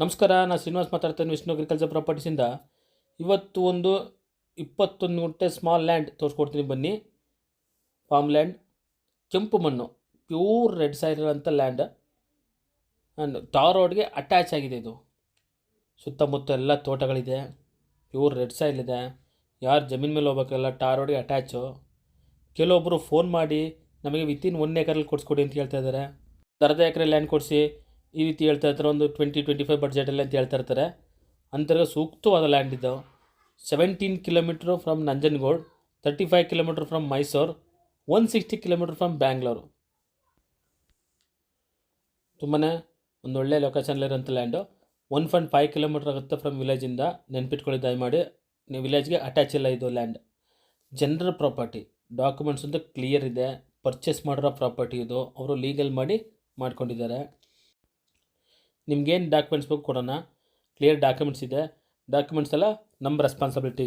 ನಮಸ್ಕಾರ, ನಾನು ಶ್ರೀನಿವಾಸ್ ಮಾತಾಡ್ತೇನೆ ವಿಷ್ಣು ಅಗ್ರಿಕಲ್ಚರ್ ಪ್ರಾಪರ್ಟೀಸಿಂದ. ಇವತ್ತು ಒಂದು 21 ಗುಂಟೆ ಸ್ಮಾಲ್ ಲ್ಯಾಂಡ್ ತೋರಿಸ್ಕೊಡ್ತೀನಿ ಬನ್ನಿ. ಫಾರ್ಮ್ ಲ್ಯಾಂಡ್, ಕೆಂಪು ಮಣ್ಣು, ಪ್ಯೂರ್ ರೆಡ್ ಸಾಯಿಲ್ ಅಂತ ಲ್ಯಾಂಡ್ ಆ್ಯಂಡ್ ಟಾರ್ ರೋಡ್ಗೆ ಅಟ್ಯಾಚ್ ಆಗಿದೆ. ಇದು ಸುತ್ತಮುತ್ತ ಎಲ್ಲ ತೋಟಗಳಿದೆ, ಪ್ಯೂರ್ ರೆಡ್ ಸಾಯಿಲ್ ಇದೆ. ಯಾರು ಜಮೀನು ಮೇಲೆ ಹೋಗ್ಬೇಕಲ್ಲ, ಟಾರ್ ರೋಡ್ಗೆ ಅಟ್ಯಾಚು. ಕೆಲವೊಬ್ಬರು ಫೋನ್ ಮಾಡಿ ನಮಗೆ ವಿತಿನ್ 1 ಎಕರಲ್ಲಿ ಕೊಡಿಸ್ಕೊಡಿ ಅಂತ ಹೇಳ್ತಾ ಇದ್ದಾರೆ. ಅರ್ಧ ಎಕರೆ ಲ್ಯಾಂಡ್ ಕೊಡಿಸಿ ಈ ರೀತಿ ಹೇಳ್ತಾ ಇರ್ತಾರೆ, ಒಂದು 20-25 ಬಡ್ಜೆಟಲ್ಲಿ ಅಂತ ಹೇಳ್ತಾ ಇರ್ತಾರೆ. ಅಂಥವ್ರಿಗೆ ಸೂಕ್ತವಾದ ಲ್ಯಾಂಡ್ ಇದು. 17 kilometre from Nanjangud, 35 kilometre from Mysuru, 160 kilometre from Bangalore. ತುಂಬಾ ಒಂದೊಳ್ಳೆ ಲೊಕೇಶನ್ಲಿರೋಂಥ ಲ್ಯಾಂಡು. 1.5 ಕಿಲೋಮೀಟ್ರ್ ಆಗುತ್ತೆ ಫ್ರಮ್ ವಿಲೇಜಿಂದ. ನೆನ್ಪಿಟ್ಕೊಳ್ಳಿ ದಯಮಾಡಿ, ನೀವು ವಿಲೇಜ್ಗೆ ಅಟ್ಯಾಚ್ ಇಲ್ಲ ಇದು ಲ್ಯಾಂಡ್. ಜನರಲ್ ಪ್ರಾಪರ್ಟಿ, ಡಾಕ್ಯುಮೆಂಟ್ಸ್ ಅಂತ ಕ್ಲಿಯರ್ ಇದೆ. ಪರ್ಚೇಸ್ ಮಾಡಿರೋ ಪ್ರಾಪರ್ಟಿ ಇದು, ಅವರು ಲೀಗಲ್ ಮಾಡಿ ಮಾಡ್ಕೊಂಡಿದ್ದಾರೆ. ನಿಮ್ಗೇನು ಡಾಕ್ಯುಮೆಂಟ್ಸ್ ಬೇಕು ಕೊಡೋಣ, ಕ್ಲಿಯರ್ ಡಾಕ್ಯುಮೆಂಟ್ಸ್ ಇದೆ. ಡಾಕ್ಯುಮೆಂಟ್ಸ್ ಎಲ್ಲ ನಮ್ಮ ರೆಸ್ಪಾನ್ಸಿಬಿಲಿಟಿ.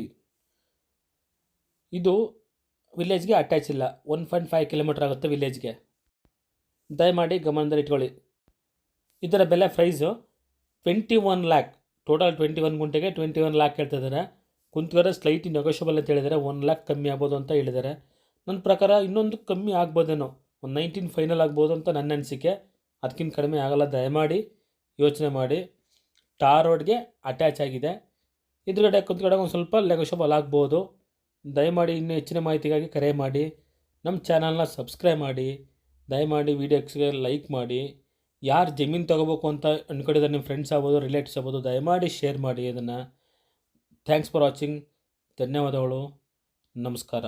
ಇದು ವಿಲೇಜ್ಗೆ ಅಟ್ಯಾಚ್ ಇಲ್ಲ, 1.5 ಕಿಲೋಮೀಟ್ರ್ ಆಗುತ್ತೆ ವಿಲೇಜ್ಗೆ. ದಯಮಾಡಿ ಗಮನದಲ್ಲಿ ಇಟ್ಕೊಳ್ಳಿ. ಇದರ ಬೆಲೆ ಪ್ರೈಸು 21 ಲ್ಯಾಕ್. ಟೋಟಲ್ 21 ಗುಂಟೆಗೆ 21 ಲ್ಯಾಕ್ ಹೇಳ್ತಿದ್ದಾರೆ. ಕುಂತ್ಕರ ಸ್ಲೈಟ್ ನೆಗೋಷಿಯಬಲ್ ಅಂತ ಹೇಳಿದ್ದಾರೆ. 1 ಲ್ಯಾಕ್ ಕಮ್ಮಿ ಆಗ್ಬೋದು ಅಂತ ಹೇಳಿದ್ದಾರೆ. ನನ್ನ ಪ್ರಕಾರ ಇನ್ನೊಂದು ಕಮ್ಮಿ ಆಗ್ಬೋದೇನೋ, ಒಂದು 19 ಫೈನಲ್ ಆಗ್ಬೋದು ಅಂತ ನನ್ನ ಅನಿಸಿಕೆ. ಅದಕ್ಕಿಂತ ಕಡಿಮೆ ಆಗಲ್ಲ. ದಯಮಾಡಿ ಯೋಚನೆ ಮಾಡಿ. ಟಾರ್ ರೋಡ್ಗೆ ಅಟ್ಯಾಚ್ ಆಗಿದೆ. ಎದುರುಗಡೆ ಕುಂತ್ಕಡೆ ಒಂದು ಸ್ವಲ್ಪ ನೆಗೋಷಿಯಬಲ್ ಆಗ್ಬೋದು. ದಯಮಾಡಿ ಇನ್ನೂ ಹೆಚ್ಚಿನ ಮಾಹಿತಿಗಾಗಿ ಕರೆ ಮಾಡಿ. ನಮ್ಮ ಚಾನಲ್ನ ಸಬ್ಸ್ಕ್ರೈಬ್ ಮಾಡಿ. ದಯಮಾಡಿ ವೀಡಿಯೋಸ್ಗೆ ಲೈಕ್ ಮಾಡಿ. ಯಾರು ಜಮೀನು ತೊಗೋಬೇಕು ಅಂತ ಅಂದ್ಕೊಂಡಿದ್ದಾರೆ, ನಿಮ್ಮ ಫ್ರೆಂಡ್ಸ್ ಆಗ್ಬೋದು, ರಿಲೇಟಿವ್ಸ್ ಆಗ್ಬೋದು, ದಯಮಾಡಿ ಶೇರ್ ಮಾಡಿ ಅದನ್ನು. Thanks for watching. ಧನ್ಯವಾದಗಳು. ನಮಸ್ಕಾರ.